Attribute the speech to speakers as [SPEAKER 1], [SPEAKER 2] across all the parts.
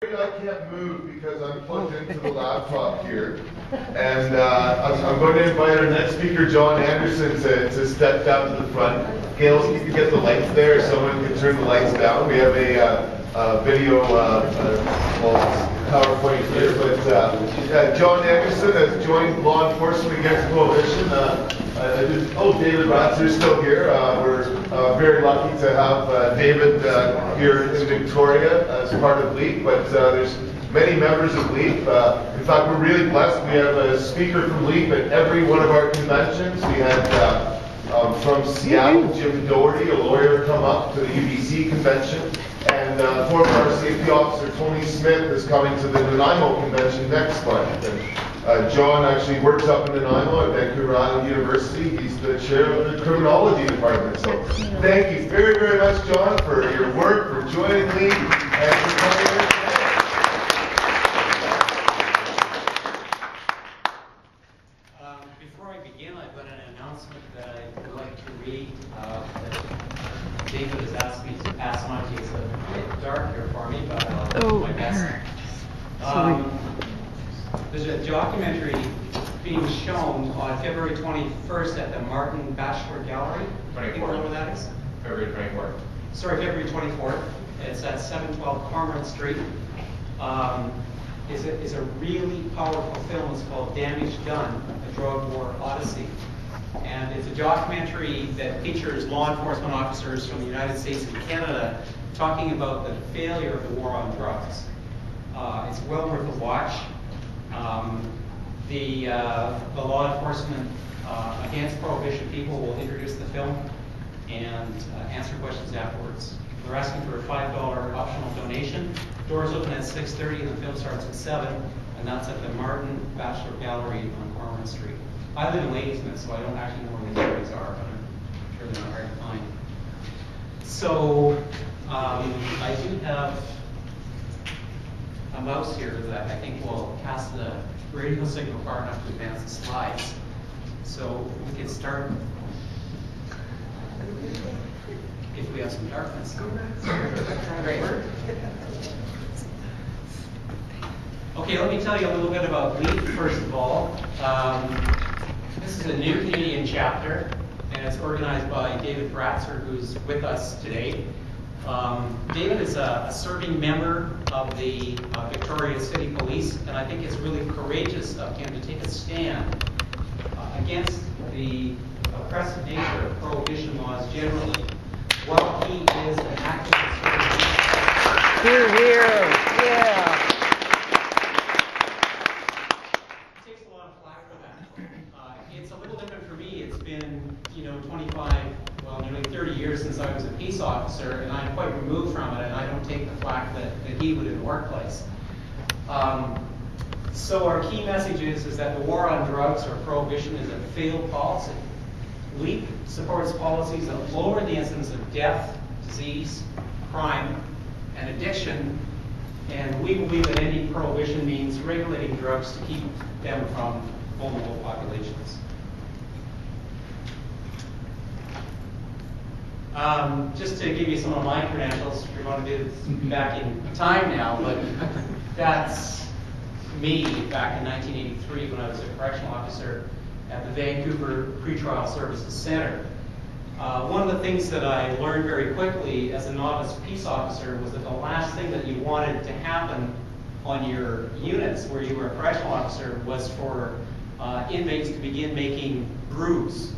[SPEAKER 1] I can't move because I'm plugged into the laptop here. And I'm going to invite our next speaker, John Anderson, to step down to the front. Gail, if you could get the lights there, someone can turn the lights down. We have a video PowerPoint here. But John Anderson has joined law enforcement against prohibition. David Ratzer's still here. We're very lucky to have David here in Victoria as part of LEAP, but there's many members of LEAP. In fact, we're really blessed. We have a speaker from LEAP at every one of our conventions. We had from Seattle, Jim Doherty, a lawyer, come up to the UBC convention, and former RCMP officer Tony Smith is coming to the Nanaimo convention next month. And John actually works up in Nanaimo at Vancouver Island University. He's the chair of the criminology department. So thank you very, very much, John, for your work, for joining LEAP, and for coming here today.
[SPEAKER 2] Before I begin, I've got an announcement that I would like to read that David has asked me to pass on to you. It's a bit dark here for me, but I'll do my best. There's a documentary being shown on February 21st at the Martin Bachelor Gallery.
[SPEAKER 3] 24th.
[SPEAKER 2] You know where that is?
[SPEAKER 3] February 24th.
[SPEAKER 2] Sorry, February 24th. It's at 712 Cormorant Street. Is a really powerful film. It's called Damage Done, A Drug War Odyssey. And it's a documentary that features law enforcement officers from the United States and Canada talking about the failure of the war on drugs. It's well worth a watch. The law enforcement against prohibition people will introduce the film and answer questions afterwards. We're asking for a $5 optional donation. Doors open at 6:30 and the film starts at 7, and that's at the Martin Bachelor Gallery on Cormorant Street. I live in Ladysmith, so I don't actually know where the galleries are, but I'm sure they're not hard to find. So I do have a mouse here that I think will cast the radio signal far enough to advance the slides. So we can start if we have some darkness. Great. Okay, let me tell you a little bit about LEAP first of all. This is a new Canadian chapter, and it's organized by David Ratzer, who's with us today. David is a serving member of the Victoria City Police, and I think it's really courageous of him to take a stand against the oppressive nature of prohibition laws generally, while he is an activist.
[SPEAKER 4] Here, yeah.
[SPEAKER 2] It takes a lot of flack for that. It's a little different for me. It's been, 25, well, nearly 30 years since I was a peace officer, and I'm quite removed from it, and I don't take the flack that he would in the workplace. So our key message is that the war on drugs or prohibition is a failed policy. LEAP supports policies that lower the incidence of death, disease, crime, and addiction, and we believe that any prohibition means regulating drugs to keep them from vulnerable populations. Just to give you some of my credentials, you're going to be back in time now, but that's me back in 1983 when I was a correctional officer at the Vancouver Pretrial Services Center. One of the things that I learned very quickly as a novice peace officer was that the last thing that you wanted to happen on your units where you were a correctional officer was for inmates to begin making brews,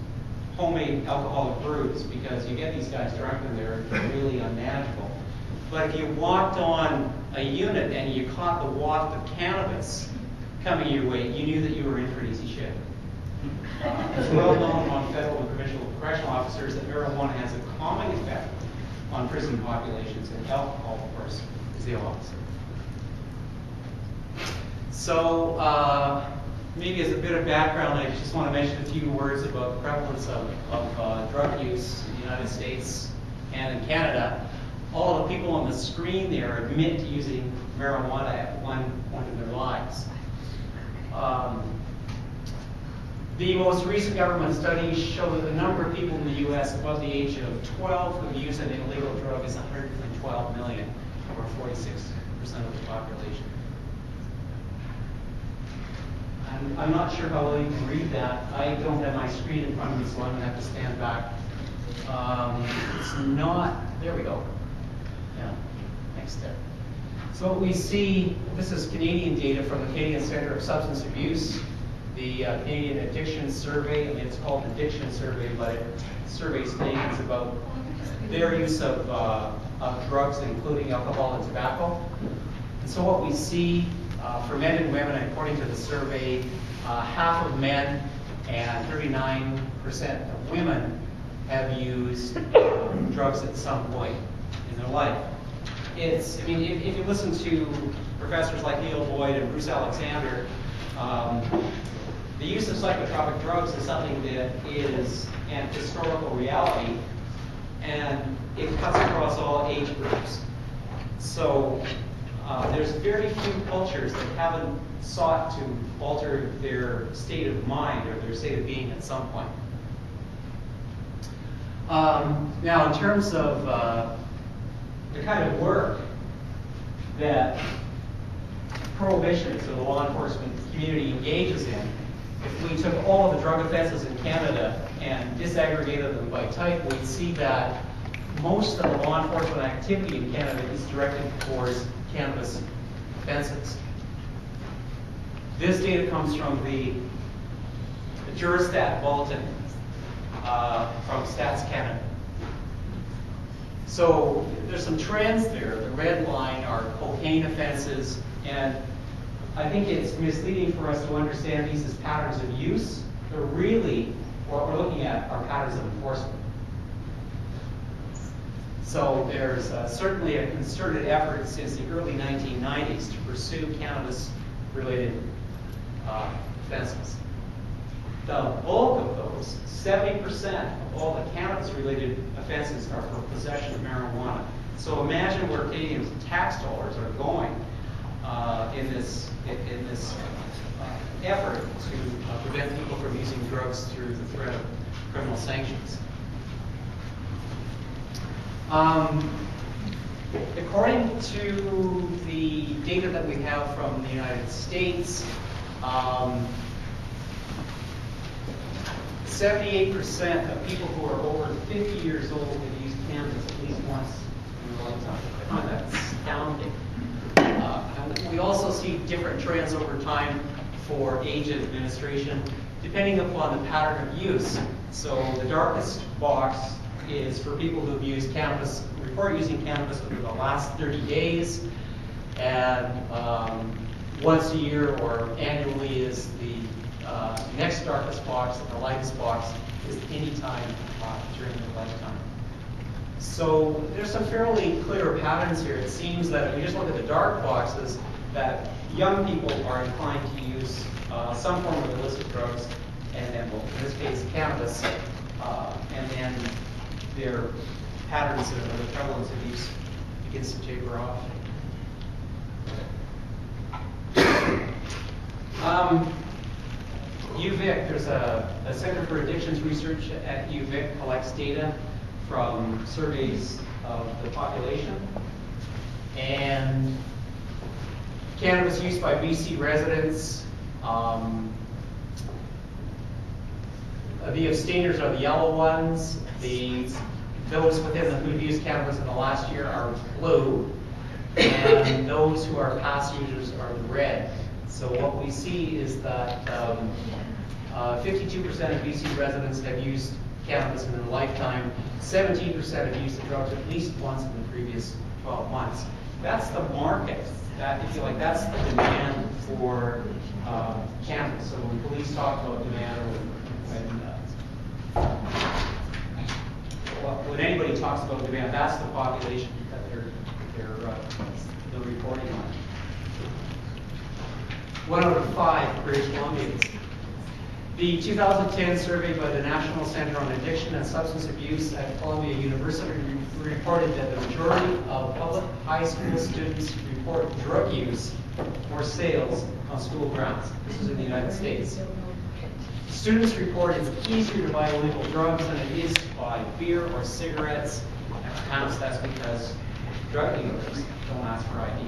[SPEAKER 2] homemade alcoholic brews, because you get these guys drunk and they're really unmanageable. But if you walked on a unit and you caught the waft of cannabis coming your way, you knew that you were in for easy shit. It's well known among federal and provincial correctional officers that marijuana has a calming effect on prison populations, and alcohol, of course, is the opposite. So maybe as a bit of background, I just want to mention a few words about the prevalence of drug use in the United States and in Canada. All the people on the screen there admit to using marijuana at one point in their lives. The most recent government studies show that the number of people in the U.S. above the age of 12 who use an illegal drug is 112 million. or 46% of the population. I'm not sure how well you can read that. I don't have my screen in front of me, so I'm going to have to stand back. It's not, there we go. Yeah, next there. So what we see, this is Canadian data from the Canadian Centre of Substance Abuse, the Canadian Addiction Survey. I mean, it's called Addiction Survey, but it surveys Canadians about their use of drugs, including alcohol and tobacco. And so what we see for men and women, according to the survey, half of men and 39% of women have used drugs at some point in their life. It's, I mean, if you listen to professors like Neil Boyd and Bruce Alexander, the use of psychotropic drugs is something that is an historical reality, and it cuts across all age groups. So there's very few cultures that haven't sought to alter their state of mind or their state of being at some point. Now, in terms of the kind of work that prohibition, so the law enforcement community engages in, if we took all of the drug offenses in Canada and disaggregated them by type, we'd see that most of the law enforcement activity in Canada is directed towards cannabis offenses. This data comes from the Juristat bulletin from Stats Canada. So there's some trends there. The red line are cocaine offenses, and I think it's misleading for us to understand these as patterns of use. But really, what we're looking at are patterns of enforcement. So there's certainly a concerted effort since the early 1990s to pursue cannabis-related offenses. The bulk of those, 70% of all the cannabis-related offenses, are for possession of marijuana. So imagine where Canadian tax dollars are going in this effort to prevent people from using drugs through the threat of criminal sanctions. According to the data that we have from the United States, 78% of people who are over 50 years old have used cannabis at least once in their lifetime. I find that astounding. And we also see different trends over time for age of administration, depending upon the pattern of use. So the darkest box is for people who have used cannabis, report using cannabis within the last 30 days, and once a year or annually is the next darkest box, and the lightest box is any time during their lifetime. So there's some fairly clear patterns here. It seems that if we just look at the dark boxes, that young people are inclined to use some form of illicit drugs, and then, well, in this case, cannabis, and then their patterns of the prevalence of use begins to taper off. UVic, there's a Center for Addictions Research at UVic collects data from surveys of the population, and cannabis use by BC residents. The abstainers are the yellow ones. Those within them who've used cannabis in the last year are blue, and those who are past users are the red. So what we see is that 52% of BC residents have used cannabis in their lifetime. 17% have used the drugs at least once in the previous 12 months. That's the market. That, if you like, that's the demand for cannabis. So when police talk about demand, or when anybody talks about demand, that's the population that they're reporting on. 1 out of 5 British Columbians. The 2010 survey by the National Center on Addiction and Substance Abuse at Columbia University reported that the majority of public high school students report drug use or sales on school grounds. This is in the United States. Students report it's easier to buy illegal drugs than it is to buy beer or cigarettes, and perhaps that's because drug dealers don't ask for ID.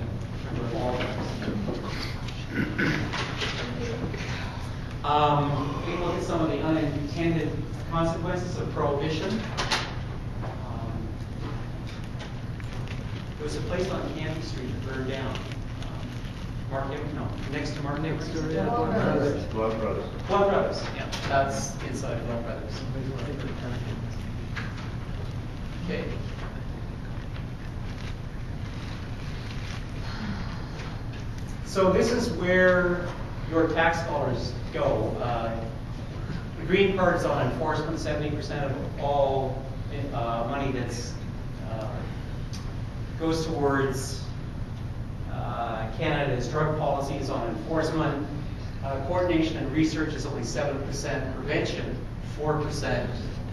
[SPEAKER 2] We're all we can look at some of the unintended consequences of prohibition. There was a place on Candy Street that burned down. Next to Mark Nichols.
[SPEAKER 1] Blood Brothers.
[SPEAKER 2] Blood Brothers, yeah, that's inside Blood Brothers. Okay. So this is where your tax dollars go. The green part is on enforcement. 70% of all money that's goes towards Canada's drug policies on enforcement. Coordination and research is only 7%, prevention 4%,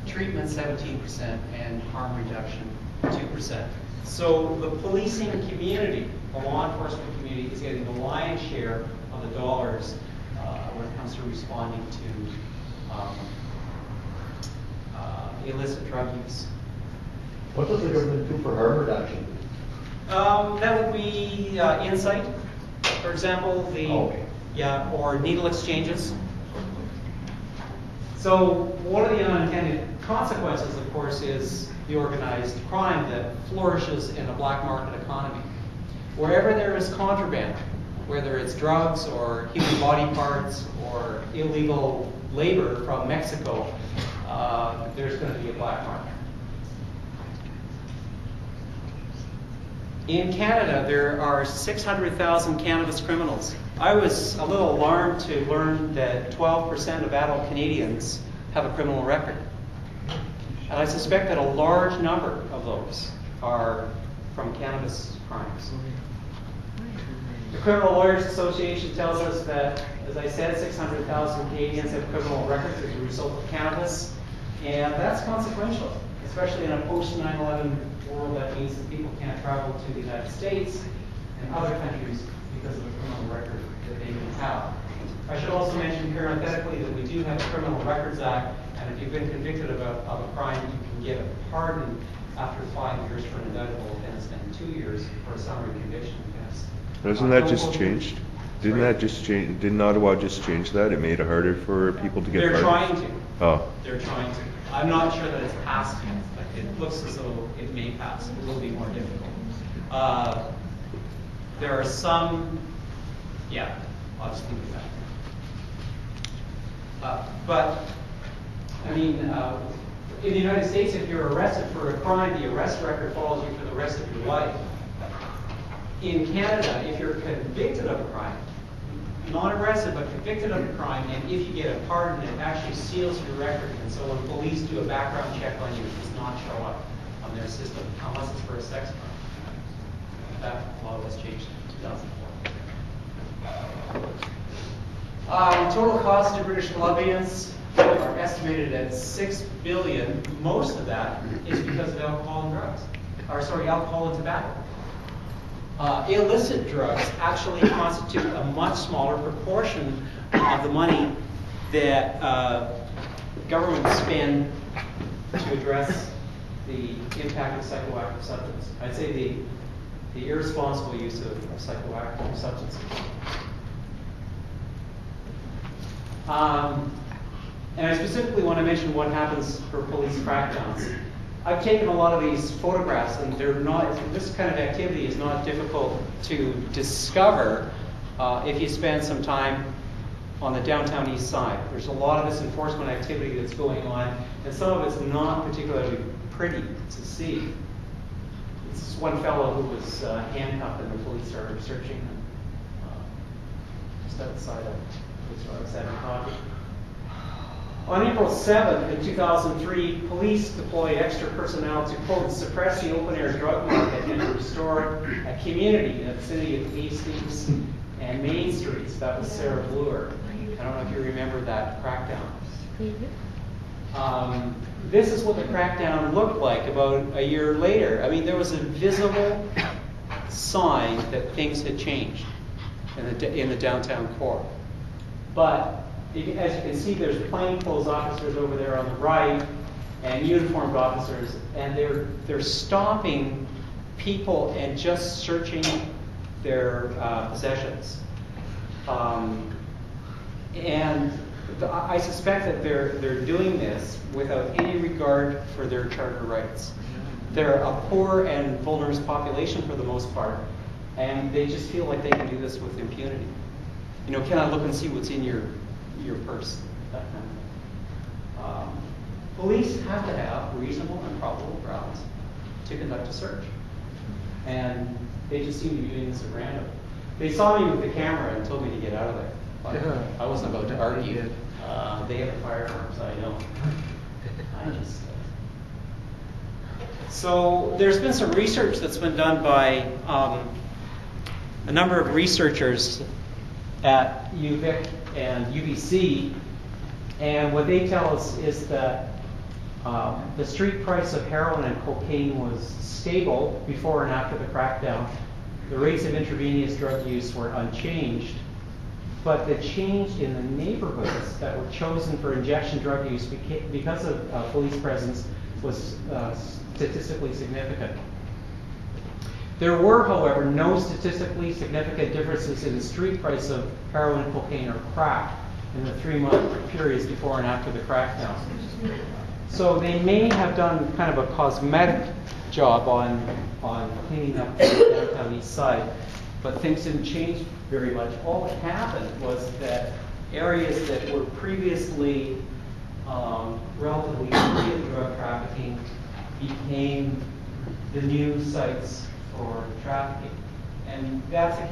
[SPEAKER 2] treatment 17%, and harm reduction 2%. So the policing community, the law enforcement community, is getting the lion's share of the dollars when it comes to responding to illicit drug use.
[SPEAKER 3] What does the government do for harm reduction?
[SPEAKER 2] That would be insight, for example, or needle exchanges. So one of the unintended consequences, of course, is the organized crime that flourishes in a black market economy. Wherever there is contraband, whether it's drugs or human body parts or illegal labor from Mexico, there's going to be a black market. In Canada, there are 600,000 cannabis criminals. I was a little alarmed to learn that 12% of adult Canadians have a criminal record. And I suspect that a large number of those are from cannabis crimes. The Criminal Lawyers Association tells us that, as I said, 600,000 Canadians have criminal records as a result of cannabis. And that's consequential, especially in a post-9/11 world. That means that people can't travel to the United States and other countries because of the criminal record that they may have. I should also mention parenthetically that we do have a Criminal Records Act, and if you've been convicted of a crime, you can get a pardon after 5 years for an indictable offense and 2 years for a summary conviction offense.
[SPEAKER 5] Hasn't that just changed? Didn't that just change? Didn't Ottawa just change that? It made it harder for people to get
[SPEAKER 2] They're
[SPEAKER 5] pardons?
[SPEAKER 2] trying to.
[SPEAKER 5] Oh.
[SPEAKER 2] They're trying to. I'm not sure that it's passed yet, but it looks as though it may pass. It will be more difficult. There are some, I'll just leave it at that. But, I mean, in the United States, if you're arrested for a crime, the arrest record follows you for the rest of your life. In Canada, if you're convicted of a crime, not arrested, but convicted of a crime, and if you get a pardon, it actually seals your record. And so when police do a background check on you, it does not show up on their system, unless it's for a sex crime. That law was changed in 2004. Total cost to British Columbians are estimated at $6 billion. Most of that is because of alcohol and tobacco. Illicit drugs actually constitute a much smaller proportion of the money that governments spend to address the impact of psychoactive substances. I'd say the irresponsible use of psychoactive substances. And I specifically want to mention what happens for police crackdowns. I've taken a lot of these photographs, and this kind of activity is not difficult to discover if you spend some time on the downtown east side. There's a lot of this enforcement activity that's going on, and some of it's not particularly pretty to see. This is one fellow who was handcuffed, and the police started searching him just outside of police 7 coffee. On April 7th, in 2003, police deployed extra personnel to, quote, suppress the open-air drug market and to restore a community in the vicinity of Hastings and Main Streets. That was Sarah Bloor. I don't know if you remember that crackdown. This is what the crackdown looked like about a year later. I mean, there was a visible sign that things had changed in the downtown core. But as you can see, there's plainclothes officers over there on the right and uniformed officers, and they're stopping people and just searching their possessions. And I suspect that they're doing this without any regard for their charter rights. They're a poor and vulnerable population for the most part, and they just feel like they can do this with impunity. You know, can I look and see what's in your purse? That kind of thing. Police have to have reasonable and probable grounds to conduct a search, and they just seem to be doing this at random. They saw me with the camera and told me to get out of there. But I wasn't about to argue. They have firearms, I know. So there's been some research that's been done by a number of researchers at UVic and UBC, and what they tell us is that the street price of heroin and cocaine was stable before and after the crackdown. The rates of intravenous drug use were unchanged, but the change in the neighborhoods that were chosen for injection drug use because of police presence was statistically significant. There were, however, no statistically significant differences in the street price of heroin, cocaine, or crack in the 3-month periods before and after the crackdown. So they may have done kind of a cosmetic job on cleaning up the downtown east side, but things didn't change very much. All that happened was that areas that were previously relatively free of drug trafficking became the new sites for trafficking. And that's a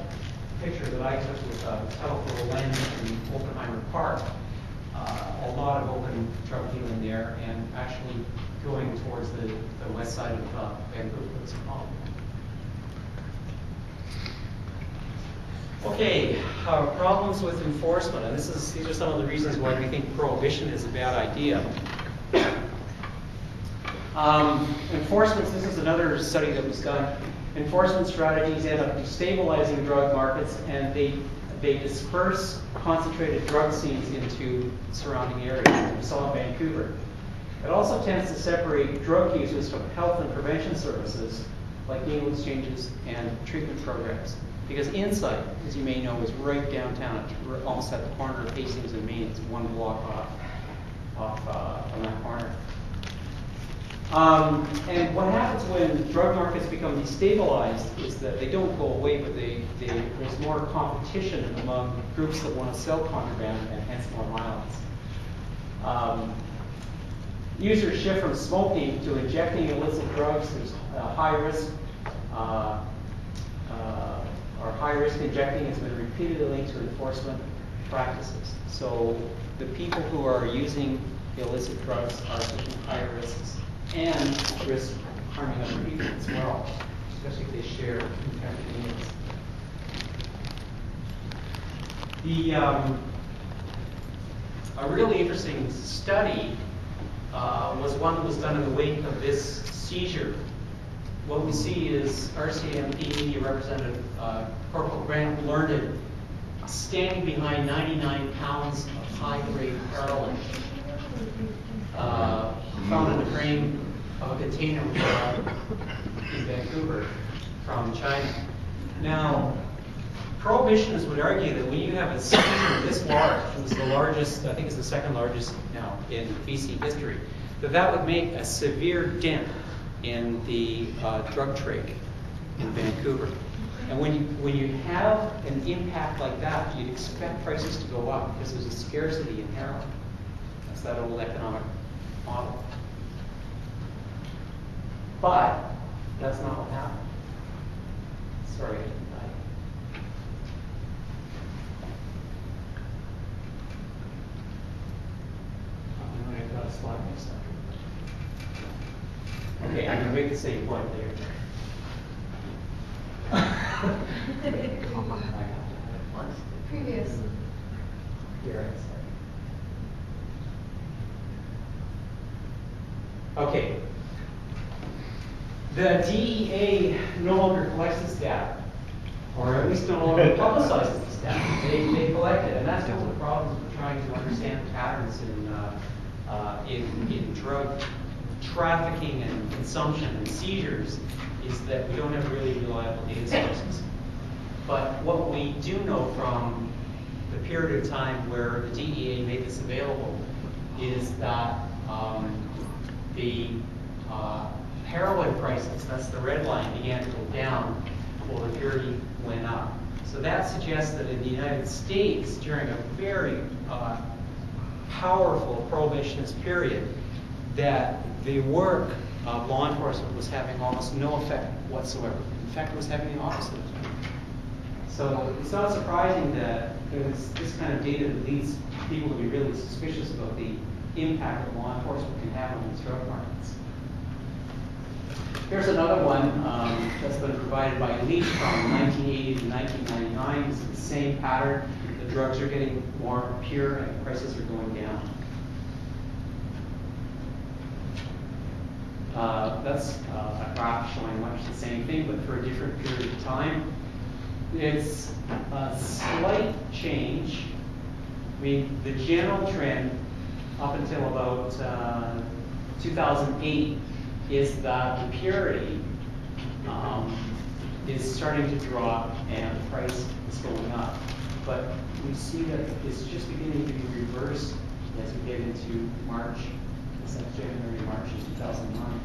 [SPEAKER 2] picture that I took with a telephoto lens in Oppenheimer Park. A lot of open drug dealing there, and actually going towards the west side of Vancouver as well. Okay, problems with enforcement, and these are some of the reasons why we think prohibition is a bad idea. Enforcement, this is another study that was done. Enforcement strategies end up destabilizing drug markets, and they disperse concentrated drug scenes into surrounding areas. We saw in Vancouver. It also tends to separate drug users from health and prevention services like needle exchanges and treatment programs. Because Insight, as you may know, is right downtown, it's almost at the corner of Hastings and Main. It's 1 block off on that corner. And what happens when drug markets become destabilized is that they don't go away, but there's more competition among groups that want to sell contraband, and hence more violence. Users shift from smoking to injecting illicit drugs. There's high risk, or high risk injecting has been repeatedly linked to enforcement practices. So the people who are using illicit drugs are taking higher risks and risk harming other people as well, especially if they share contaminants. A really interesting study was one that was done in the wake of this seizure. What we see is RCMP Media Representative Corporal Grant Learned standing behind 99 pounds of high-grade heroin found in the frame of a container in Vancouver from China. Now, prohibitionists would argue that when you have a seizure this large, it was the largest, I think it's the second largest now in BC history, that would make a severe dent in the drug trade in Vancouver. And when you have an impact like that, you'd expect prices to go up because there's a scarcity in heroin. That's that old economic model. But that's not what happened. Sorry, I didn't die. I've got a slide next time. Okay, I can make the same point later.
[SPEAKER 6] Previous.
[SPEAKER 2] Here, okay. The DEA no longer collects this data, or at least no longer publicizes this data. They collect it, and that's one of the problems with trying to understand patterns in drug trafficking and consumption and seizures, is that we don't have really reliable data sources. But what we do know from the period of time where the DEA made this available is that the heroin prices, that's the red line, began to go down while the purity went up. So that suggests that in the United States, during a very powerful prohibitionist period, that the work of law enforcement was having almost no effect whatsoever. In fact, it was having the opposite effect. So it's not surprising that there's this kind of data that leads people to be really suspicious about the impact that law enforcement can have on these drug markets. Here's another one that's been provided by Elite from 1980 to 1999. It's the same pattern. The drugs are getting more pure and prices are going down. That's a graph showing much the same thing, but for a different period of time. It's a slight change. I mean, the general trend up until about 2008 is that the purity is starting to drop and the price is going up. But we see that it's just beginning to be reversed as we get into March, January, March of 2009.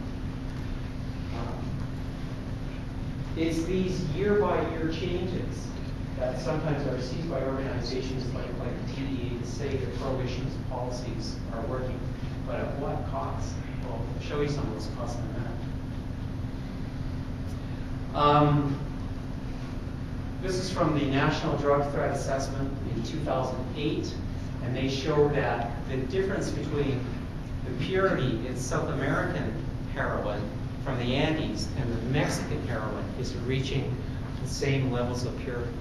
[SPEAKER 2] It's these year-by-year changes that sometimes are seized by organizations like the DEA to say that prohibitionist policies are working, but at what cost? Well, I'll show you some of those costs in a minute. This is from the National Drug Threat Assessment in 2008, and they show that the difference between the purity in South American heroin from the Andes and the Mexican heroin is reaching the same levels of purity.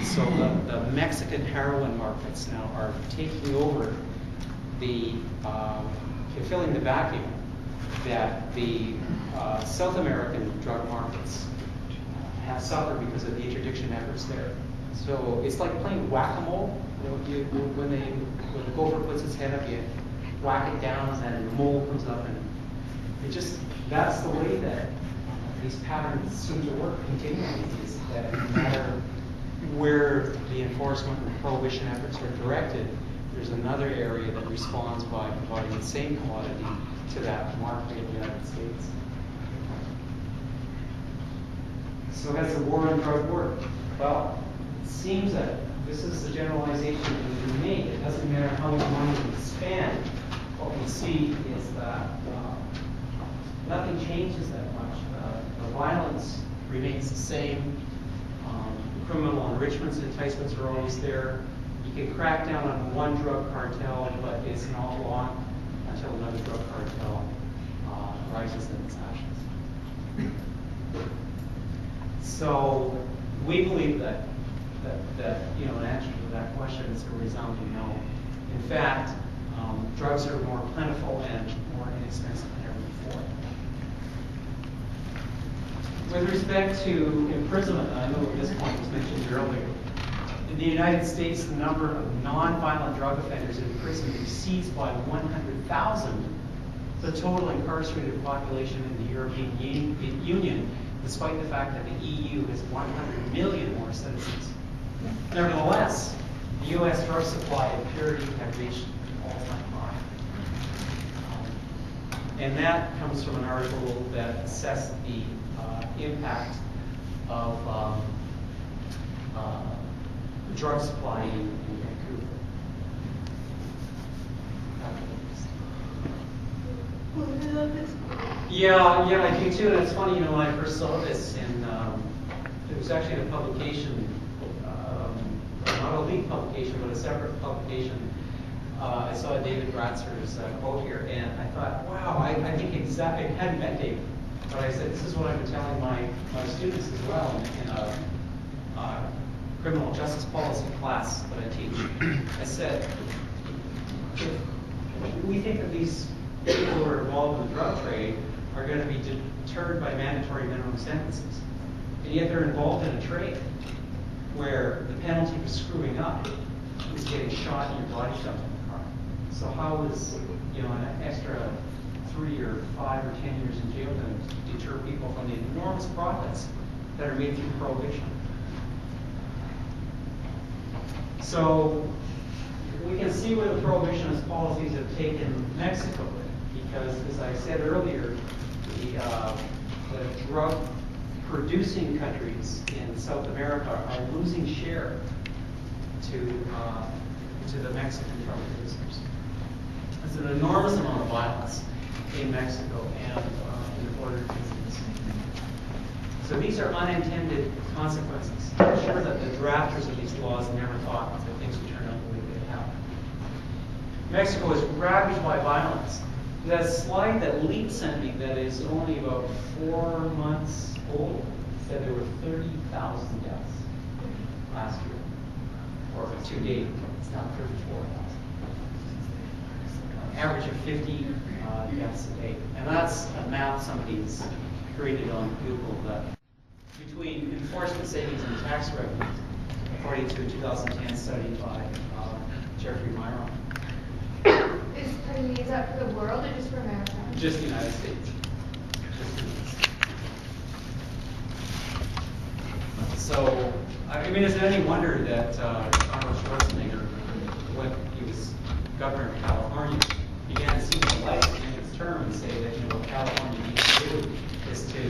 [SPEAKER 2] So the Mexican heroin markets now are taking over filling the vacuum that the South American drug markets have suffered because of the interdiction efforts there. So it's like playing whack-a-mole. You know, when the gopher puts its head up, you whack it down, and then the mole comes up, and that's the way that these patterns seem to work continually. Is that no matter where the enforcement and prohibition efforts are directed, there's another area that responds by providing the same commodity to that market in the United States. So has the war on drug worked? Well, it seems that this is the generalization that we can make. It doesn't matter how much money we spend. What we see is that nothing changes that much. The violence remains the same. Criminal enrichments and enticements are always there. You can crack down on one drug cartel, but it's not long until another drug cartel rises in its ashes. So we believe that an answer to that question is a resounding no. In fact, drugs are more plentiful and more inexpensive than ever before. With respect to imprisonment, I know this point was mentioned earlier. In the United States, the number of non-violent drug offenders in prison exceeds by 100,000 the total incarcerated population in the European Union, despite the fact that the EU has 100 million more citizens. Nevertheless, the U.S. drug supply and purity have reached an all-time high. And that comes from an article that assessed the impact of drug supply in Vancouver. Yeah, I do too. And it's funny, when I first saw this, and it was actually a publication, not a leaked publication, but a separate publication. I saw David Bratzer's quote here, and I thought, wow, I think exactly, it hadn't met David, but I said, this is what I've been telling my students as well in a criminal justice policy class that I teach. I said, if we think that these people who are involved in the drug trade are going to be deterred by mandatory minimum sentences, and yet they're involved in a trade where the penalty for screwing up is getting shot and your body shoved in the car. So how is an extra 3 or 5 or 10 years in jail to deter people from the enormous profits that are made through prohibition. So we can see where the prohibitionist policies have taken Mexico, because, as I said earlier, the drug-producing countries in South America are losing share to the Mexican drug producers. There's an enormous amount of violence in Mexico and in the border regions. So these are unintended consequences. I'm sure that the drafters of these laws never thought that things would turn out the way they have. Mexico is ravaged by violence. That slide that Leet sent me that is only about 4 months old said there were 30,000 deaths last year. Or to date, it's now 34,000. Average of 50 deaths a day. And that's a math somebody's created on Google that between enforcement savings and tax revenues, according to a 2010 study by Jeffrey Myron.
[SPEAKER 6] Is that for the world or just for America?
[SPEAKER 2] Just the United States. Just the United States. So, I mean, is it any wonder that Arnold Schwarzenegger, when he was governor of California, began to see the light in his term and say that, what California needs to do is to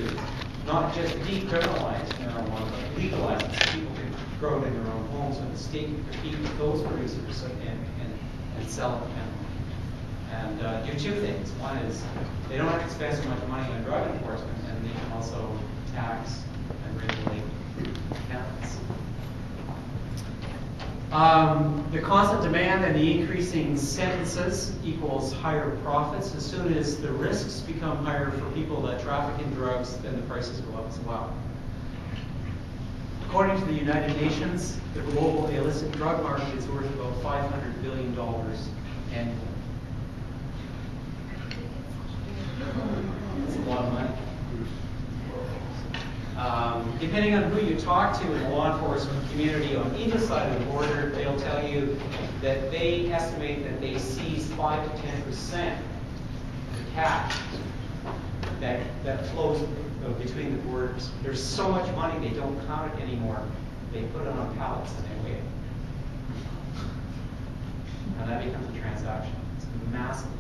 [SPEAKER 2] not just decriminalize marijuana, but legalize it so people can grow it in their own homes, and the state can compete with those producers and sell it and do 2 things. One is they don't have to spend so much money on drug enforcement, and they can also tax and regulate cannabis. The constant demand and the increasing sentences equals higher profits. As soon as the risks become higher for people that traffic in drugs, then the prices go up as well. According to the United Nations, the global illicit drug market is worth about $500 billion annually. That's a lot of money. Depending on who you talk to in the law enforcement community on either side of the border, they'll tell you that they estimate that they seize 5 to 10% of the cash that flows between the borders. There's so much money they don't count it anymore. They put it on pallets and they weigh it. And that becomes a transaction. It's massive.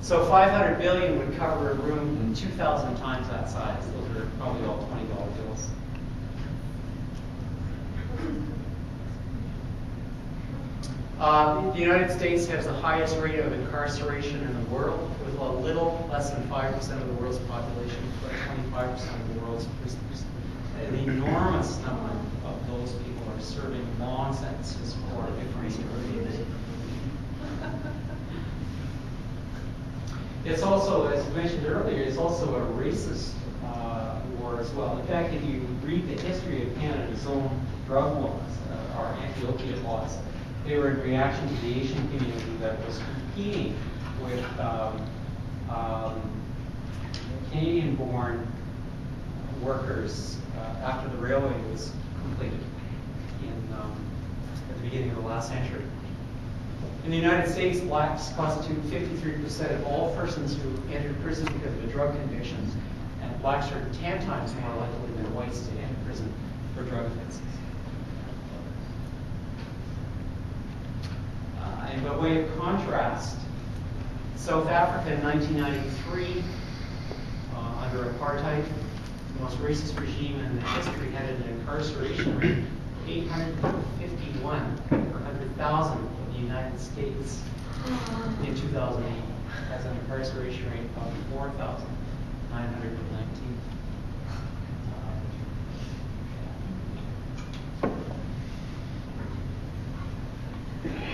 [SPEAKER 2] So 500 billion would cover a room 2,000 times that size. Those are probably all $20 bills. The United States has the highest rate of incarceration in the world, with a little less than 5% of the world's population, but 25% of the world's prisoners. An enormous number of those people are serving long sentences for different crimes. It's also, as mentioned earlier, it's also a racist war as well. In fact, if you read the history of Canada's own drug laws, our anti-opiate laws, they were in reaction to the Asian community that was competing with Canadian-born workers after the railway was completed at the beginning of the last century. In the United States, blacks constitute 53% of all persons who enter prison because of a drug conviction, and blacks are 10 times more likely than whites to enter prison for drug offenses. And by way of contrast, South Africa in 1993, under apartheid, the most racist regime in history, had an incarceration rate of 851 per 100,000 of the United States in 2008, has an incarceration rate of 4,919.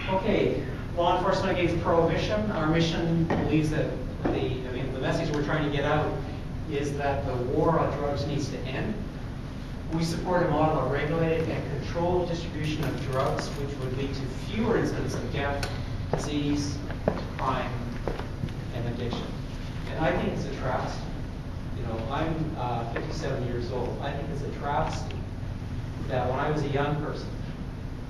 [SPEAKER 2] Okay, law enforcement against prohibition. Our mission believes that the message we're trying to get out is that the war on drugs needs to end. We support a model of regulated and controlled distribution of drugs, which would lead to fewer incidents of death, disease, crime, and addiction. And I think it's a travesty. I'm 57 years old. I think it's a travesty that when I was a young person,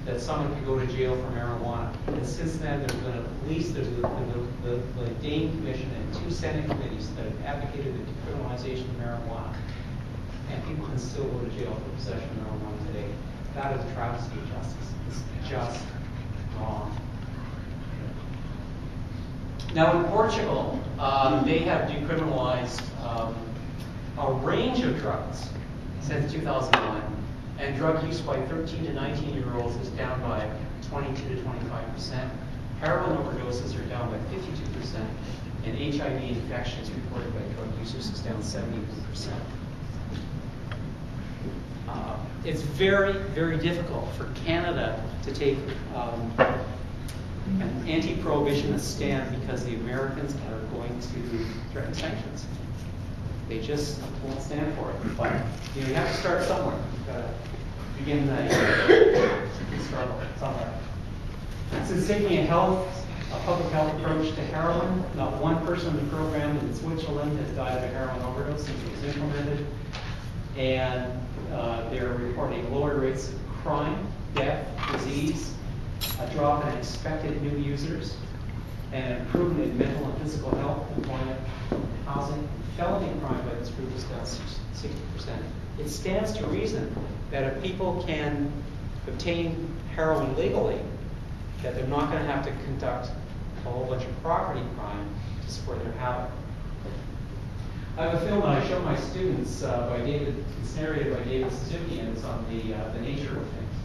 [SPEAKER 2] that someone could go to jail for marijuana. And since then, there's been at least, there's the Dane Commission and 2 Senate committees that have advocated the decriminalization of marijuana. And people can still go to jail for possession of marijuana today. That is a travesty of justice. It's just wrong. Now in Portugal, they have decriminalized a range of drugs since 2001, and drug use by 13 to 19-year-olds is down by 22 to 25%. Heroin overdoses are down by 52%, and HIV infections reported by drug users is down 71%. It's very, very difficult for Canada to take an anti-prohibitionist stand because the Americans are going to threaten sanctions. They just won't stand for it. But you have to start somewhere. You've got to begin the struggle somewhere. Since taking a public health approach to heroin, not one person in the program in Switzerland has died of a heroin overdose since it was implemented. And they're reporting lower rates of crime, death, disease, a drop in expected new users, and an improvement in mental and physical health, employment, housing. Felony crime by this group is down 60%. It stands to reason that if people can obtain heroin legally, that they're not going to have to conduct a whole bunch of property crime to support their habit. I have a film that I show my students it's narrated by David Suzuki, and it's on the nature of things.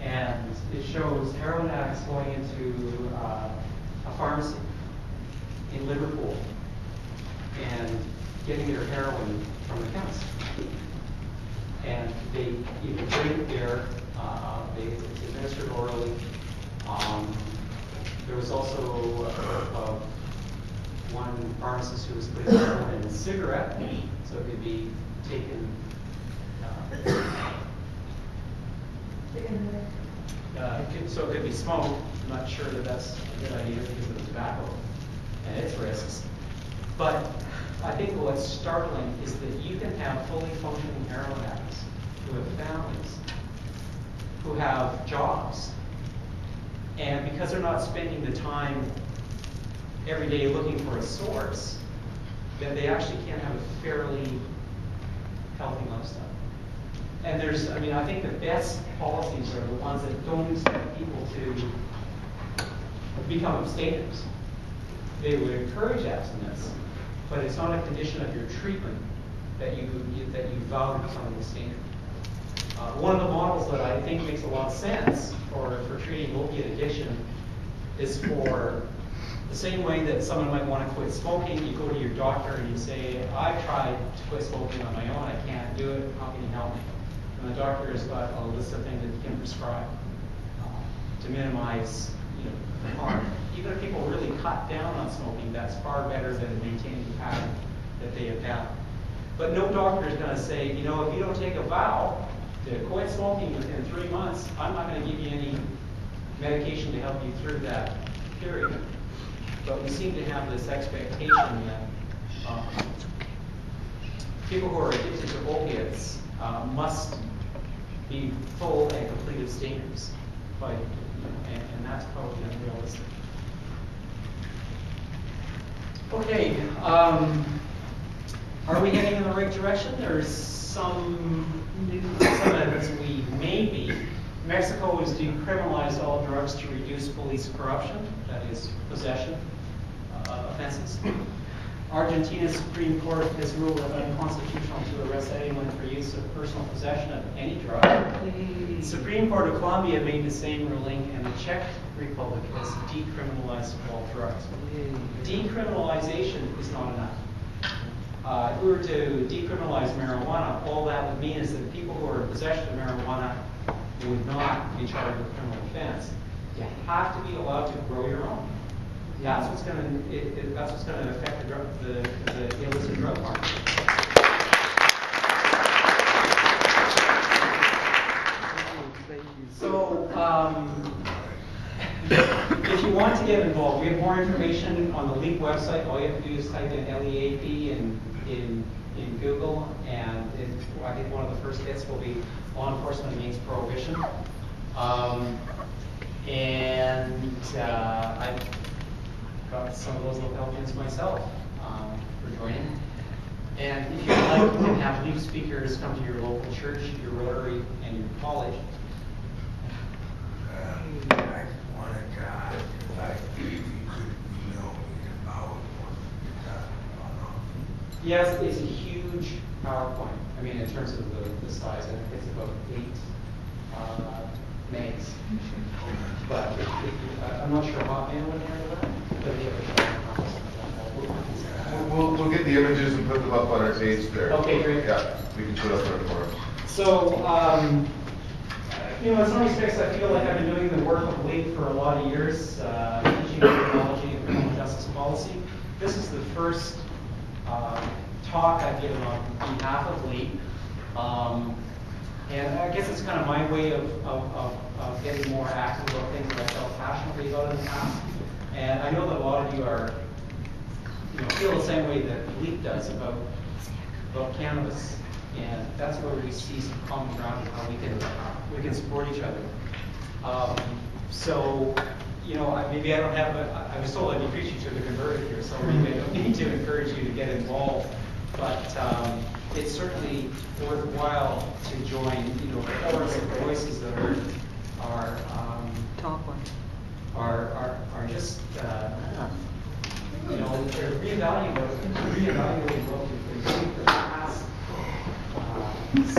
[SPEAKER 2] And it shows heroin addicts going into a pharmacy in Liverpool and getting their heroin from the chemist. And they either drink there, it's administered orally. There was also one pharmacist who was putting heroin in a cigarette, so it could be taken. So it could be smoked. I'm not sure that that's a good idea because of the tobacco and its risks. But I think what's startling is that you can have fully functioning heroin addicts who have families, who have jobs, and because they're not spending the time every day looking for a source, that they actually can have a fairly healthy lifestyle. And I think the best policies are the ones that don't expect people to become abstainers. They would encourage abstinence, but it's not a condition of your treatment that you vow to become an abstainer. One of the models that I think makes a lot of sense for treating opiate addiction is for the same way that someone might want to quit smoking. You go to your doctor and you say, I've tried to quit smoking on my own, I can't do it, how can you help me? And the doctor has got a list of things that he can prescribe to minimize the harm. Even if people really cut down on smoking, that's far better than maintaining the pattern that they have had. But no doctor is going to say, if you don't take a vow to quit smoking within 3 months, I'm not going to give you any medication to help you through that period. But we seem to have this expectation that people who are addicted to opiates must be full and complete abstainers, and that's probably unrealistic. Okay, are we heading in the right direction? There's some evidence we may be. Mexico has decriminalized all drugs to reduce police corruption, that is, possession offenses. Argentina's Supreme Court has ruled it unconstitutional to arrest anyone for use of personal possession of any drug. The Supreme Court of Colombia made the same ruling, and the Czech Republic has decriminalized all drugs. Decriminalization is not enough. If we were to decriminalize marijuana, all that would mean is that people who are in possession of marijuana would not be charged with criminal offense. You have to be allowed to grow your own. That's what's going to affect the illicit drug market. So, if you want to get involved, we have more information on the LEAP website. All you have to do is type in LEAP in Google, and I think one of the first hits will be Law Enforcement Against Prohibition. And I've got some of those local health units myself for joining. And if you'd like, you can have leaf speakers come to your local church, your Rotary, and your college. Yes, it's a huge PowerPoint. I mean, in terms of the size, I think it's about 8 megs. But I'm not sure how many would handle that. But if you have a
[SPEAKER 1] We'll get the images and put them up on our page there.
[SPEAKER 2] Okay, great.
[SPEAKER 1] Yeah, we can put up on our forum.
[SPEAKER 2] So, in some respects, I feel like I've been doing the work of LEAP for a lot of years, teaching technology and criminal justice policy. This is the first talk I've given on behalf of LEAP. And I guess it's kind of my way of getting more active about things that I felt passionately about in the past. And I know that a lot of you are, feel the same way that LEAP does about cannabis. And that's where we see some common ground and how we can support each other. So, maybe I don't have, I was told I'd be preaching to the converted here, so maybe I don't need to encourage you to get involved. But it's certainly worthwhile to join, the chorus of voices that are just, they're reevaluating what we've been doing for the past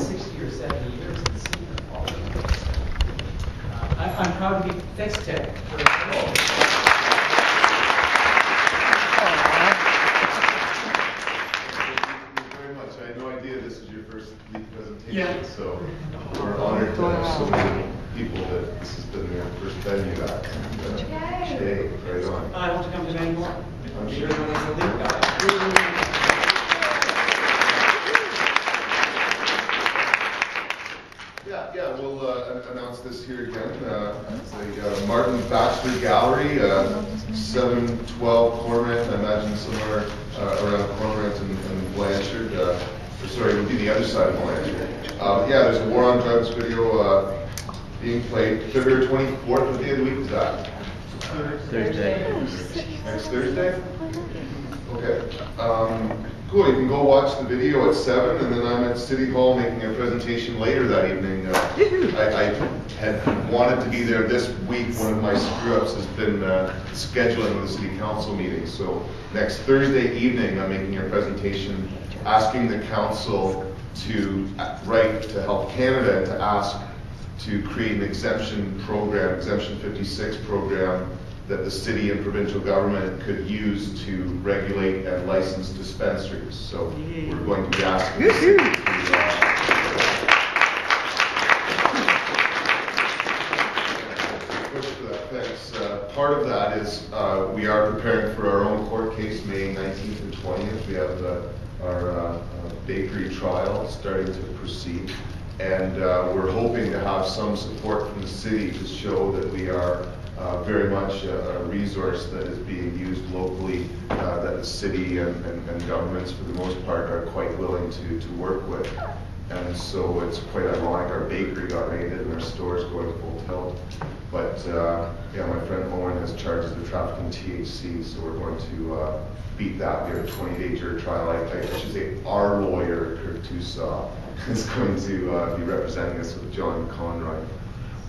[SPEAKER 2] 60 or 70 years in the senior college. I'm proud to be, thanks Ted.
[SPEAKER 1] I had no idea this is your first LEAP presentation,
[SPEAKER 2] Yeah.
[SPEAKER 1] so we're honored to have so many people that this has been their first venue at. Yay, right on.
[SPEAKER 2] I hope to come to many more.
[SPEAKER 1] I'm sure.
[SPEAKER 2] Everyone is a LEAP guy.
[SPEAKER 1] Yeah, we'll announce this here again. It's a Martin Bachelor Gallery, 712 Cormorant, I imagine somewhere around Cormorant and Blanchard. Sorry, it would be the other side of Blanchard. There's a War on Drugs video being played February 24th. What day of the week is that?
[SPEAKER 4] Thursday.
[SPEAKER 1] Next Thursday? Okay. Cool, you can go watch the video at 7, and then I'm at City Hall making a presentation later that evening. I had wanted to be there this week. One of my screw-ups has been scheduling the City Council meeting. So next Thursday evening, I'm making a presentation asking the Council to write to Health Canada and to ask to create an exemption program, Exemption 56 program, that the city and provincial government could use to regulate and license dispensaries. So we're going to be asking the city to push for that. Thanks. Part of that is we are preparing for our own court case May 19th and 20th. We have our bakery trial starting to proceed. And we're hoping to have some support from the city to show that we are very much a resource that is being used locally, that the city and governments for the most part are quite willing to work with. And so it's quite ironic, our bakery got raided and our store's going full tilt. But my friend Owen has charges of trafficking THC, so we're going to beat that. We have a 20-day jury trial. I should say our lawyer, Kurt Tusaw, is going to be representing us with John Conroy.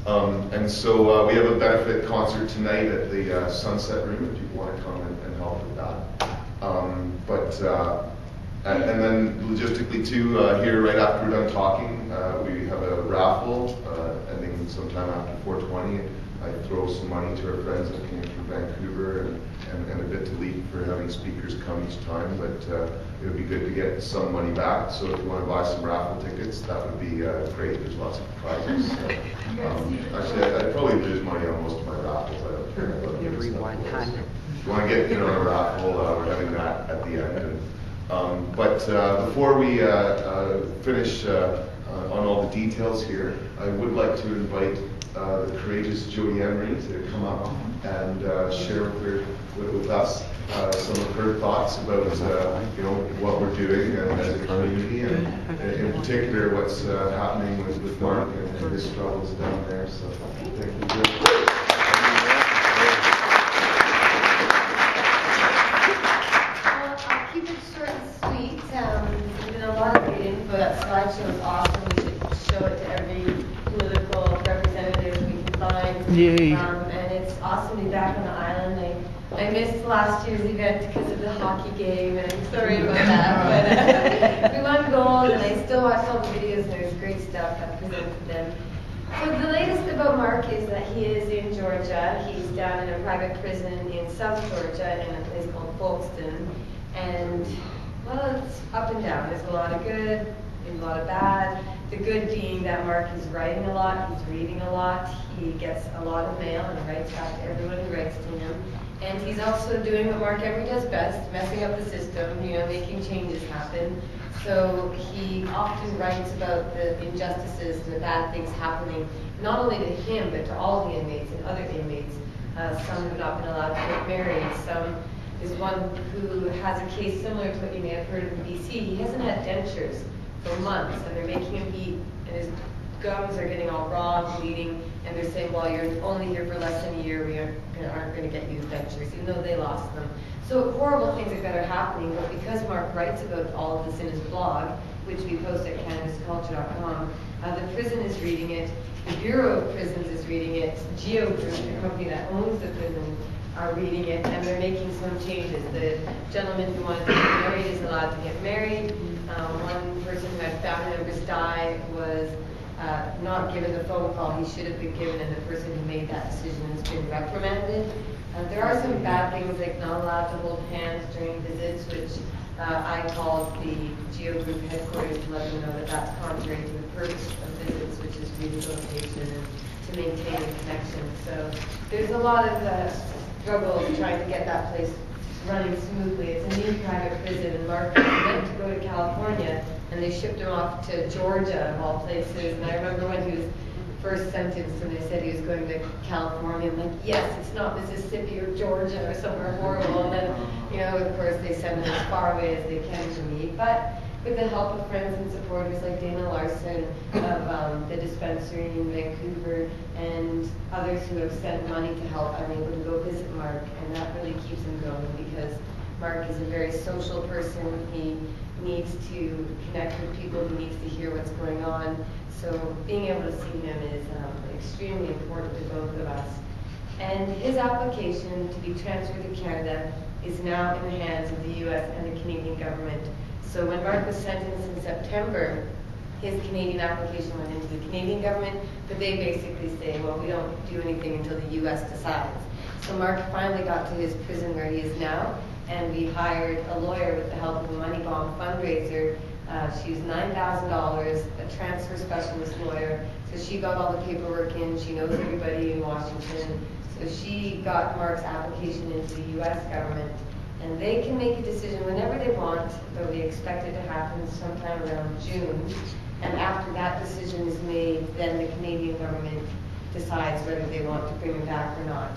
[SPEAKER 1] And so we have a benefit concert tonight at the Sunset Room if people want to come and help with that. And then logistically too, here right after we're done talking, we have a raffle ending sometime after 4:20. I throw some money to our friends that came from Vancouver and a bit to LEAP for having speakers come each time, but it would be good to get some money back. So if you want to buy some raffle tickets, that would be great. There's lots of prizes. Actually, I'd probably lose money on most of my raffles. I don't care. If you want to get in on a raffle, we're having that at the end. But before we finish on all the details here, I would like to invite the courageous Jody Emery to come up and share with us some of her thoughts about what we're doing as a community, and in particular what's happening with Mark and his struggles down there. So thank you.
[SPEAKER 7] I'll keep it short and sweet. There's been a lot of great info. That slideshow is awesome. We should show it to every political representative we can find.
[SPEAKER 4] Yay.
[SPEAKER 7] And it's awesome to be back on the island. I missed last year's event because of the hockey game, and I'm sorry about that. But we won gold, and I still watch all the videos, and there's great stuff that presented to them. So the latest about Mark is that he is in Georgia. He's down in a private prison in South Georgia in a place called Folkestone. And, well, it's up and down. There's a lot of good and a lot of bad. The good being that Mark is writing a lot, he's reading a lot, he gets a lot of mail and writes back to everyone who writes to him. And he's also doing what Mark ever does best, messing up the system, making changes happen. So he often writes about the injustices, the bad things happening, not only to him, but to all the inmates and other inmates. Some who have not been allowed to get married. There's one who has a case similar to what you may have heard of in BC. He hasn't had dentures for months, and they're making him eat, and his gums are getting all raw, bleeding, and they're saying, well, you're only here for less than a year, we aren't going to get you dentures, even though they lost them. So horrible things like that are happening, but because Mark writes about all of this in his blog, which we post at cannabisculture.com, the prison is reading it, the Bureau of Prisons is reading it, Geo Group, the company that owns the prison, are reading it, and they're making some changes. The gentleman who wanted to get married is allowed to get married. One person who had family members die was not given the phone call he should have been given, and the person who made that decision has been reprimanded. There are some bad things, like not allowed to hold hands during visits, which I called the Geo Group headquarters to let them know that that's contrary to the purpose of visits, which is rehabilitation and to maintain a connection. So there's a lot of struggle trying to get that place running smoothly. It's a new private prison, and Mark was meant to go to California, and they shipped him off to Georgia, of all places. And I remember when he was first sentenced, and they said he was going to California. I'm like, yes, it's not Mississippi or Georgia or somewhere horrible. And then, of course, they send him as far away as they can to me. But with the help of friends and supporters like Dana Larson of the dispensary in Vancouver and others who have sent money to help, I'm able to go visit Mark, and that really keeps him going because Mark is a very social person. He needs to connect with people. He needs to hear what's going on. So being able to see him is extremely important to both of us. And his application to be transferred to Canada is now in the hands of the U.S. and the Canadian government. So when Mark was sentenced in September, his Canadian application went into the Canadian government, but they basically say, well, we don't do anything until the U.S. decides. So Mark finally got to his prison where he is now, and we hired a lawyer with the help of a Money Bomb fundraiser. She was $9,000, a transfer specialist lawyer. So she got all the paperwork in. She knows everybody in Washington. So she got Mark's application into the U.S. government. And they can make a decision whenever they want, though we expect it to happen sometime around June. And after that decision is made, then the Canadian government decides whether they want to bring him back or not.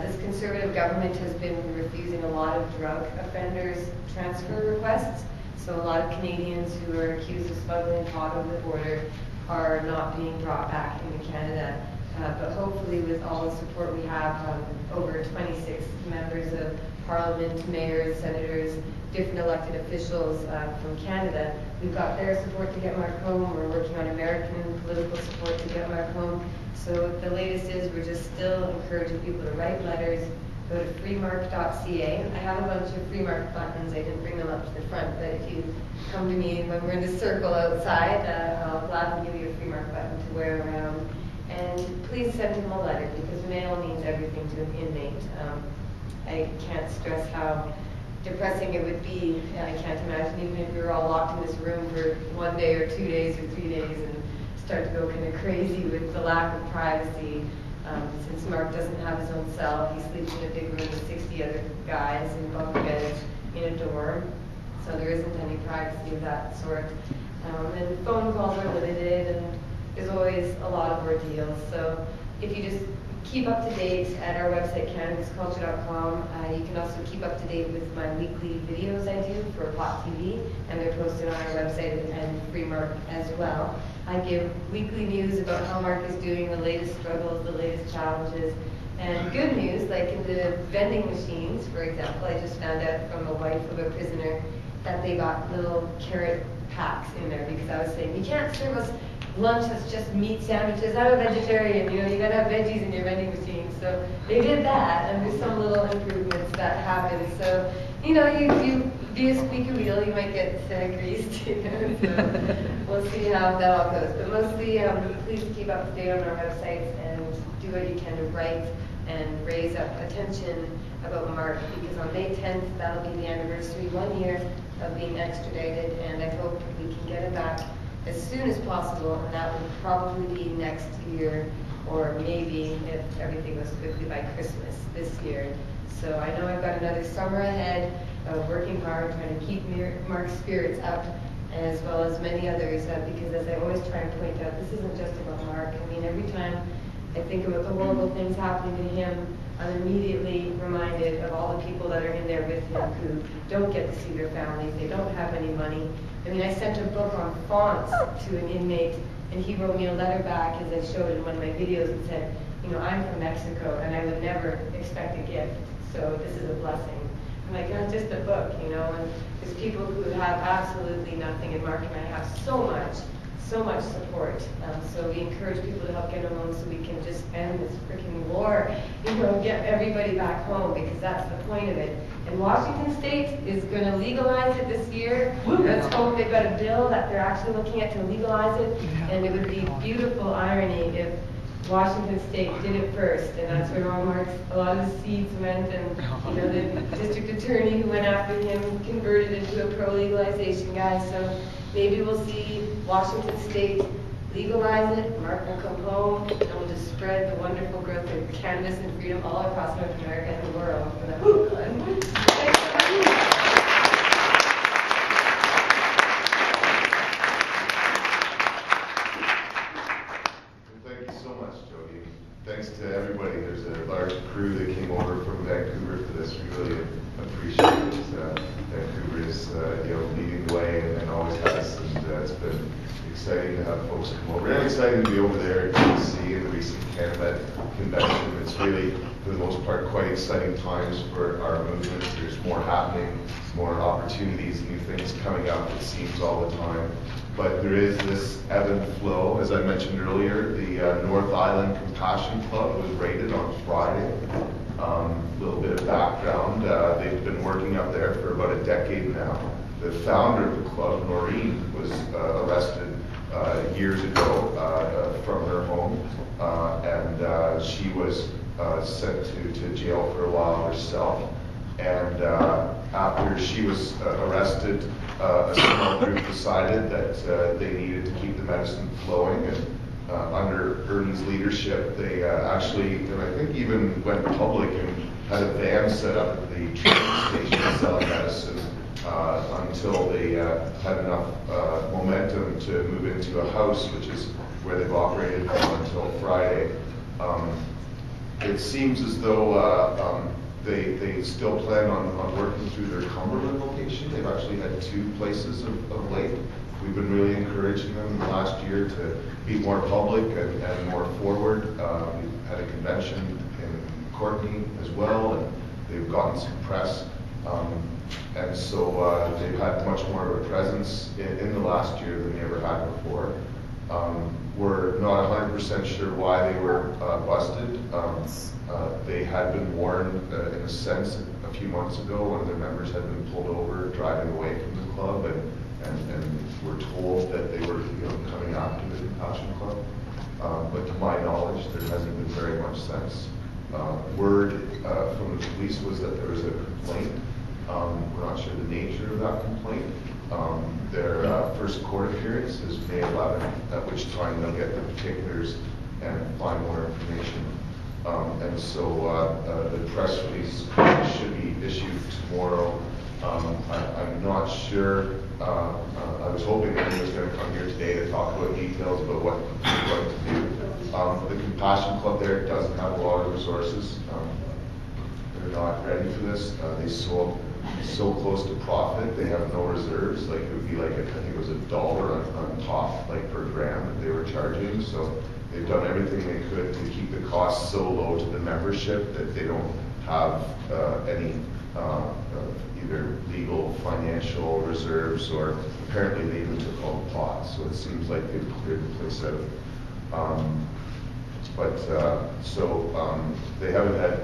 [SPEAKER 7] This conservative government has been refusing a lot of drug offenders' transfer requests. So a lot of Canadians who are accused of smuggling pot over the border are not being brought back into Canada. But hopefully with all the support we have, over 26 members of Parliament, mayors, senators, different elected officials from Canada, we've got their support to get Mark home. We're working on American political support to get Mark home. So the latest is we're just still encouraging people to write letters, go to freemark.ca. I have a bunch of free Mark buttons. I didn't bring them up to the front, but if you come to me when we're in the circle outside, I'll gladly give you a free Mark button to wear around. And please send him a letter, because mail means everything to an inmate. I can't stress how depressing it would be. I can't imagine even if we were all locked in this room for 1 day or 2 days or 3 days and start to go kind of crazy with the lack of privacy. Since Mark doesn't have his own cell, he sleeps in a big room with 60 other guys in bunk beds in a dorm. So there isn't any privacy of that sort. And phone calls are limited, and there's always a lot of ordeals. So if you just keep up to date at our website, cannabisculture.com. You can also keep up to date with my weekly videos I do for Pot TV, and they're posted on our website and Free Mark as well. I give weekly news about how Mark is doing, the latest struggles, the latest challenges, and good news, like in the vending machines, for example. I just found out from the wife of a prisoner that they got little carrot packs in there, because I was saying, you can't serve us lunch that's just meat sandwiches. I'm a vegetarian, you know, you gotta have veggies in your vending machine. So they did that, and there's some little improvements that happened. So, you know, you be a squeaky wheel, you might get greased, you know. So we'll see how that all goes. But mostly, please keep up to date on our websites and do what you can to write and raise up attention about Mark, because on May 10th, that'll be the anniversary, 1 year of being extradited, and I hope we can get him back as soon as possible, and that would probably be next year, or maybe if everything goes quickly by Christmas this year. So I know I've got another summer ahead of working hard, trying to keep Mark's spirits up, as well as many others, because as I always try and point out, this isn't just about Mark. I mean, every time I think about the horrible things happening to him, I'm immediately reminded of all the people that are in there with him who don't get to see their families, they don't have any money. I mean, I sent a book on fonts to an inmate, and he wrote me a letter back, as I showed in one of my videos, and said, you know, I'm from Mexico, and I would never expect a gift, so this is a blessing. I'm like, no, it's just a book, you know, and there's people who have absolutely nothing, and Mark and I have so much support. So we encourage people to help get a loan so we can just end this freaking war, you know, get everybody back home, because that's the point of it. And Washington State is going to legalize it this year. Let's hope they've got a bill that they're actually looking at to legalize it. And it would be beautiful irony if Washington State did it first, and that's where all Mark's, a lot of the seeds went, and you know, the district attorney who went after him converted into a pro-legalization guy. So maybe we'll see Washington State legalize it, Mark will come home, and we'll just spread the wonderful growth of cannabis and freedom all across North America and the world. And that would be fun. Thanks so much.
[SPEAKER 1] Thank you so much, Jody. Thanks to everybody. There's a large crew that came over from Vancouver for this. We really appreciate it. Vancouver is you know, leading the way and always has, and it's been exciting to have folks come over. And exciting to be over there at BC in the recent Cannabis convention. It's really, for the most part, quite exciting times for our movement. There's more happening, more opportunities, new things coming up, it seems, all the time. But there is this ebb and flow. As I mentioned earlier, the North Island Compassion Club was raided on Friday. A little bit of background, they've been working up there for about a decade now. The founder of the club, Noreen, was arrested years ago from her home, and she was sent to jail for a while herself. And after she was arrested, a small group decided that they needed to keep the medicine flowing, and under Ernie's leadership, they actually, and I think even went public and had a van set up at the train station selling medicine until they had enough momentum to move into a house, which is where they've operated from until Friday. It seems as though they still plan on working through their Cumberland location. They've actually had 2 places of late. We've been really encouraging them in the last year to be more public and more forward. We've had a convention in Courtney as well, and they've gotten some press. And so they've had much more of a presence in the last year than they ever had before. We're not 100% sure why they were busted. They had been warned, in a sense, a few months ago. One of their members had been pulled over driving away from the club, and were told that they were, you know, coming after the Compassion Club. But to my knowledge, there hasn't been very much sense. Word from the police was that there was a complaint. We're not sure the nature of that complaint. Their first court appearance is May 11th, at which time they'll get the particulars and find more information. And so the press release should be issued tomorrow. I'm not sure. I was hoping that he was going to come here today to talk about details about what we're going to do. The Passion Club there doesn't have a lot of resources. They're not ready for this. They sold so close to profit, they have no reserves. Like, it would be like, I think it was $1 on top, like, per gram that they were charging. So they've done everything they could to keep the costs so low to the membership that they don't have any either legal, financial reserves, or apparently they even took all the pots. So it seems like they've cleared the place out. They haven't had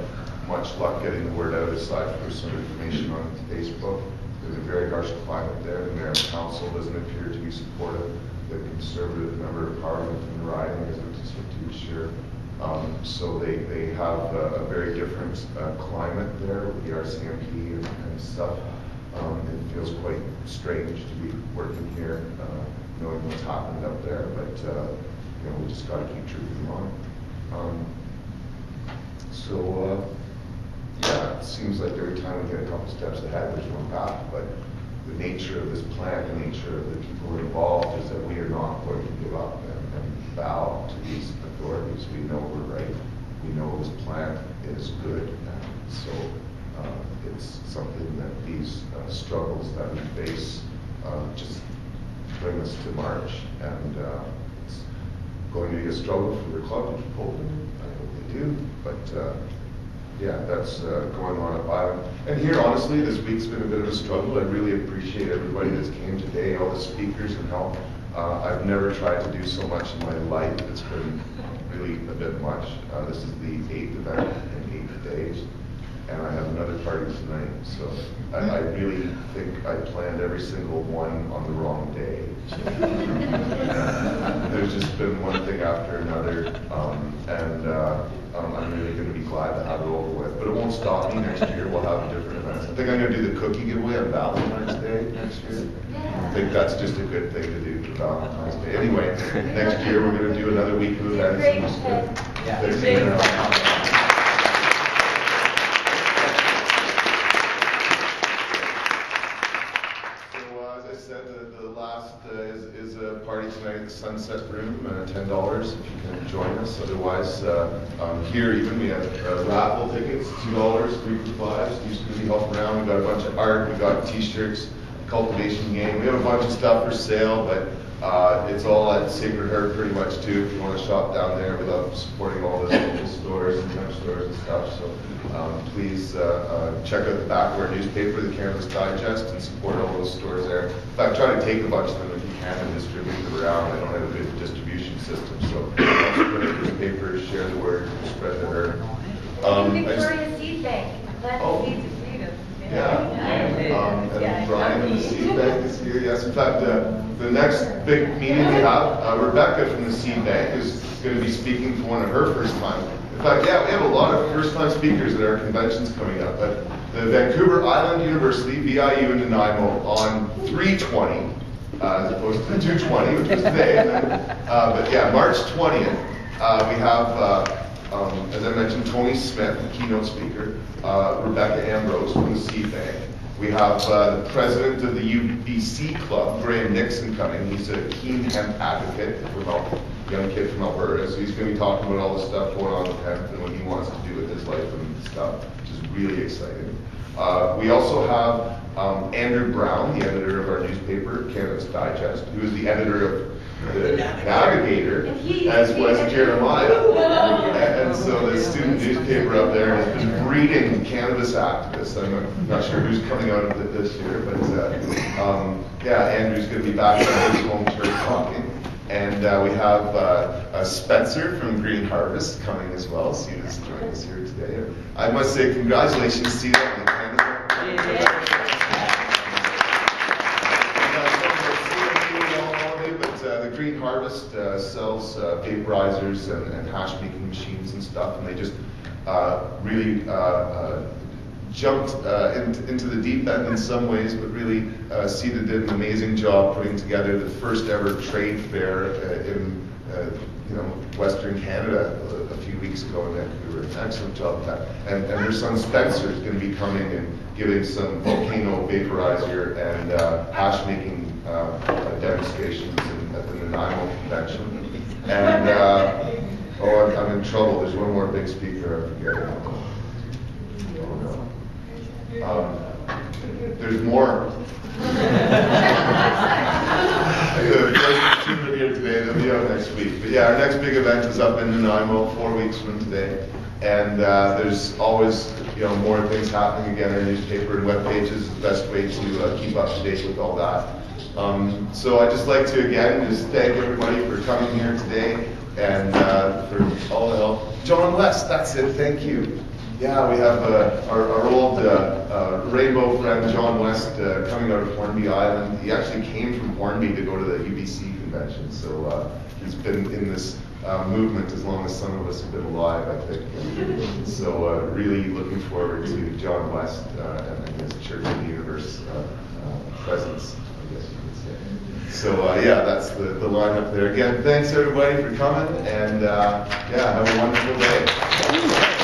[SPEAKER 1] much luck getting the word out, aside from some information on Facebook. There's a very harsh climate there. The mayor and council doesn't appear to be supportive. The conservative member of parliament in the riding isn't too sure. So they have a very different climate there with the RCMP and stuff. It feels quite strange to be working here, knowing what's happened up there, but we just got to keep truthing on. Yeah, it seems like every time we get a couple steps ahead, there's one back, but the nature of this plant, the nature of the people involved, is that we are not going to give up and bow to these authorities. We know we're right. We know this plant is good, and so it's something that these struggles that we face just bring us to March, and it's going to be a struggle for the club to keep open. I hope they do, but yeah, that's going on up Island. And here, honestly, this week's been a bit of a struggle. I really appreciate everybody that's came today, all the speakers and help. I've never tried to do so much in my life. It's been really a bit much. This is the 8th event in 8 days, and I have another party tonight. So I really think I planned every single one on the wrong day. There's just been one thing after another, I'm really going to be glad to have it over with. But it won't stop me. Next year we'll have different events. I think I'm going to do the cookie giveaway on Valentine's Day next year. I think that's just a good thing to do for Valentine's Day. Anyway, next year we're going to do another week of events. As I said, the last is a party tonight at the Sunset Room, $10 if you can join us. Otherwise, here even we have raffle tickets, $2, 3 for 5. Steve's going to be helping around. We've got a bunch of art, we've got t-shirts, cultivation game. We have a bunch of stuff for sale, but it's all at Sacred Heart pretty much too. If you want to shop down there, we love supporting all the local stores and hemp stores and stuff. So please check out the back of our newspaper, the Cannabis Digest, and support all those stores there. In fact, try to take a bunch of them if you can and distribute them around. I don't have a good distribution system, so print the newspaper, share the word, spread the word.
[SPEAKER 7] Victoria Seed Bank, plant seeds of freedom.
[SPEAKER 1] And Brian and the Seed Bank is here. Yes, in fact, the next big meeting we have, Rebecca from the Seed Bank is going to be speaking for one of her first time. In fact, yeah, we have a lot of first-time speakers at our conventions coming up. But the Vancouver Island University, VIU in Nanaimo, on 3/20, as opposed to 2/20, which was today. But yeah, March 20th, we have, as I mentioned, Tony Smith, the keynote speaker, Rebecca Ambrose from the Seed Bank. We have the president of the UBC Club, Graham Nixon, coming. He's a keen hemp advocate, young kid from Alberta, so he's going to be talking about all the stuff going on with hemp and what he wants to do with his life and stuff, which is really exciting. We also have Andrew Brown, the editor of our newspaper, Cannabis Digest, who is the editor of the Navigator, as was Jeremiah. And so the student newspaper up there has been breeding cannabis activists. I'm not sure who's coming out of it this year, but yeah, Andrew's going to be back on his home turf talking. And we have Spencer from Green Harvest coming as well. Sita's joining us here today. I must say congratulations, Sita, on the Canada. The Green Harvest sells vaporizers and hash making machines and stuff, and they just really jumped into the deep end in some ways, but really Sita did an amazing job putting together the first ever trade fair in Western Canada a few weeks ago in Vancouver. An excellent job with that. And her son Spencer is going to be coming and giving some volcano vaporizer and hash making demonstrations at the Nanaimo convention. Oh, I'm in trouble. There's one more big speaker. I'm forgetting. Oh, no. There's more. There's here today. They'll be out next week. But yeah, our next big event is up in Nanaimo 4 weeks from today. And there's always, more things happening. Again, our newspaper and web pages is the best way to keep up to date with all that. So I'd just like to again just thank everybody for coming here today and for all the help. John West, that's it. Thank you. Yeah, we have our old rainbow friend John West coming out of Hornby Island. He actually came from Hornby to go to the UBC convention, so he's been in this movement as long as some of us have been alive, I think. So really looking forward to John West and his Church of the Universe presence, I guess you could say. So yeah, that's the lineup there. Again, thanks everybody for coming, and yeah, have a wonderful day.